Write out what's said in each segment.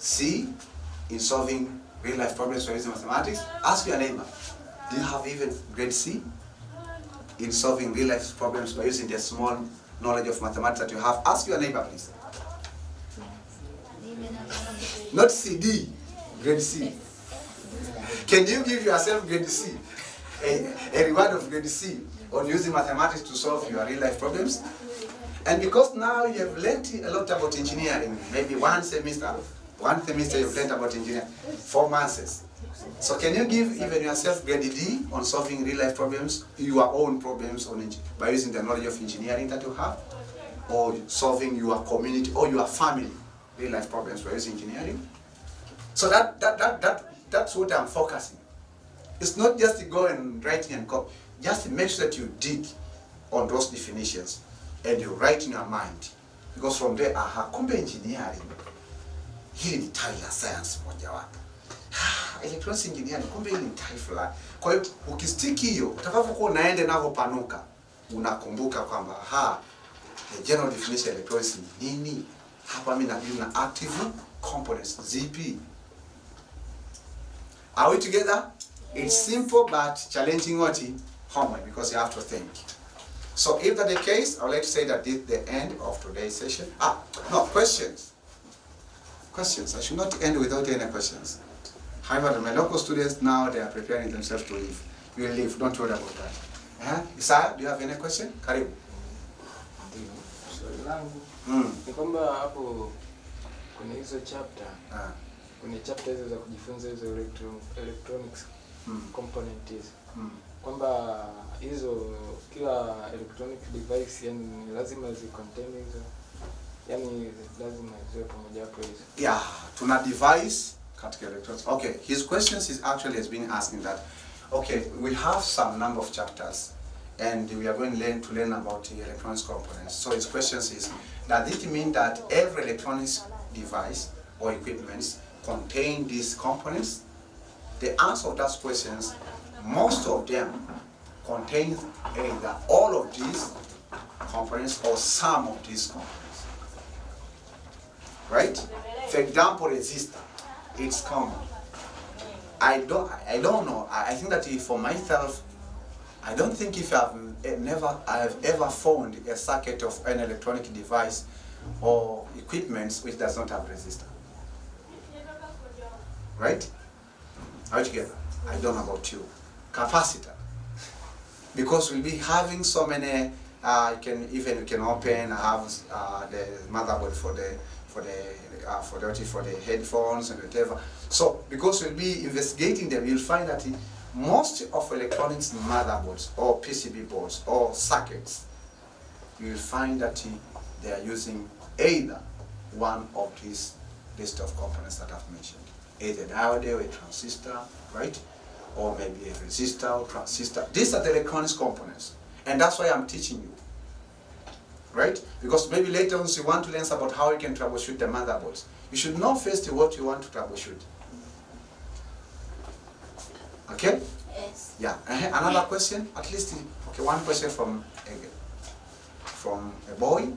C, in solving real-life problems by using mathematics. Ask your neighbor, do you have even grade C in solving real-life problems by using the small knowledge of mathematics that you have? Ask your neighbor, please. Not C, D, grade C. Can you give yourself grade C, a reward of grade C on using mathematics to solve your real-life problems? And because now you have learned a lot about engineering, maybe one semester you've learned about engineering, 4 months. So can you give even yourself grade D on solving real-life problems, your own problems by using the knowledge of engineering that you have, or solving your community or your family real-life problems by using engineering? So that's what I'm focusing. It's not just to go and writing and copy. Just make sure that you dig on those definitions and you write in your mind. Because from there, kumbe engineering, hili ni tawi la science moja wapo. Electronics engineering, kumbe hili ni tawi fulani. Kwa hiyo ukistiki hiyo, utakapokuwa unaenda navyopanuka, unakumbuka kwamba the general definition of electronics ni nini? Hapa mimi na active components, zipi? Are we together? It's simple but challenging homework because you have to think. So if that's the case, I would like to say that this is the end of today's session. No, questions. Questions. I should not end without any questions. However, my local students now, they are preparing themselves to leave. You will leave, don't worry about that. Isaiah, do you have any question? Karibu. Swali langu ni kwamba hapo kuna hizo chapter. Kuna chapter hizo za kujifunza hizo electronics component hizo. Kwamba hizo kila electronic device yani lazima contain hizo. Yani lazima ziwe pamoja hapo hizo. Yeah, tuna device katika electronics. Okay, his questions is actually has been asking that. Okay, we have some number of chapters and we are going to learn about the electronics components. So his questions is, does it mean that every electronics device or equipment contain these components? The answer of those questions, most of them contain either all of these components or some of these components. Right? For example, resistor, it's common. I don't know. I think that for myself, I don't think if I've ever found a circuit of an electronic device or equipment which does not have resistor. Right? Are we together? I don't know about you. Capacitor. Because we'll be having so many, you can open, have the motherboard for the headphones and whatever. So because we'll be investigating them, you'll find that most of electronics motherboards or PCB boards or circuits, you'll find that they are using either one of these list of components that I've mentioned. Either diode or a transistor, right? Or maybe a resistor or transistor. These are the electronics components. And that's why I'm teaching you. Right? Because maybe later on you want to learn about how you can troubleshoot the motherboards. You should know first what you want to troubleshoot. Okay? Yes. Yeah. Another question? At least, okay, one question from a boy.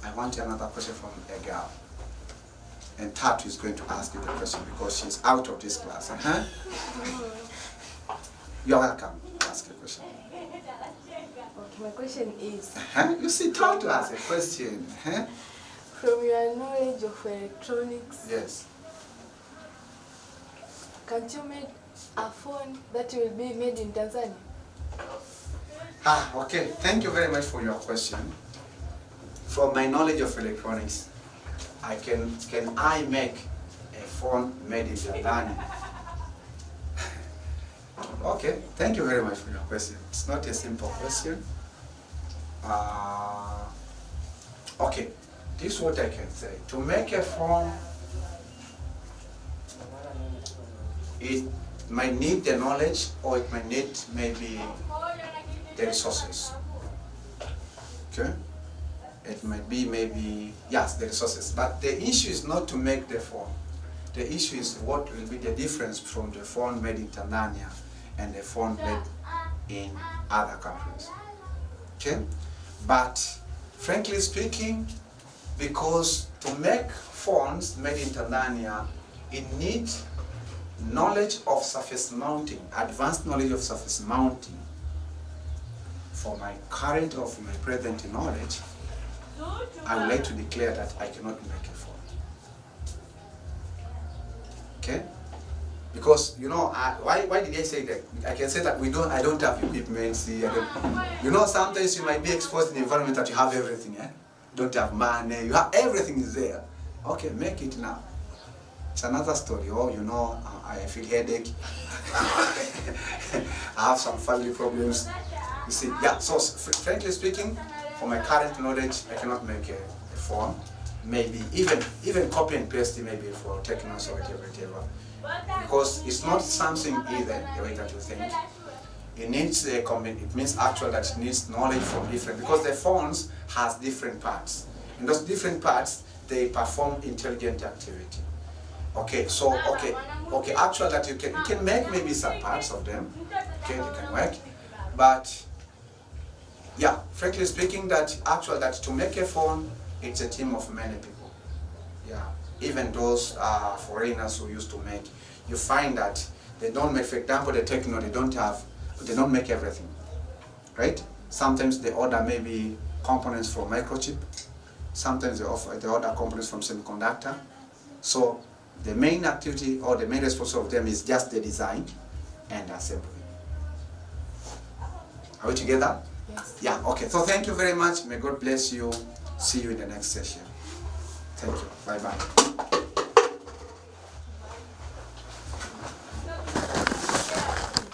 I want another question from a girl. And Tatu is going to ask you the question because she's out of this class. You're welcome to ask a question. Okay, my question is... You sit down to ask a question. From your knowledge of electronics, Yes. can't you make a phone that will be made in Tanzania? Okay. Thank you very much for your question. From my knowledge of electronics, can I make a phone made in Tanzania? Okay, thank you very much for your question. It's not a simple question. Okay, this is what I can say. To make a phone, it might need the knowledge or it might need maybe the resources. Okay? It might be maybe, yes, the resources. But the issue is not to make the phone. The issue is what will be the difference from the phone made in Tanzania and the phone made in other countries. Okay? But frankly speaking, because to make phones made in Tanzania it needs knowledge of surface mounting, advanced knowledge of surface mounting. For my current or for my present knowledge, I would like to declare that I cannot make a phone. Okay? Because why did I say that? I can say that I don't have equipment. See, sometimes you might be exposed in an environment that you have everything. Don't have money. You have everything is there. Okay, make it now. It's another story. I feel headache. I have some family problems. You see, yeah. So frankly speaking, for my current knowledge, I cannot make a phone. Maybe even copy and paste, maybe for technos or whatever. Because it's not something either the way that you think. It needs it means actually that it needs knowledge from different, because the phones has different parts. And those different parts, they perform intelligent activity. Okay, so actually that you can make maybe some parts of them. Okay, they can work. But yeah, frankly speaking, that to make a phone, it's a team of many people. Yeah. Even those foreigners who used to make, you find that they don't make, for example, the Techno, they don't make everything, right? Sometimes they order maybe components from microchip. Sometimes they order components from semiconductor. So the main activity or the main responsibility of them is just the design and assembly. Are we together? Yes. Yeah, okay. So thank you very much. May God bless you. See you in the next session. Thank you. Bye-bye.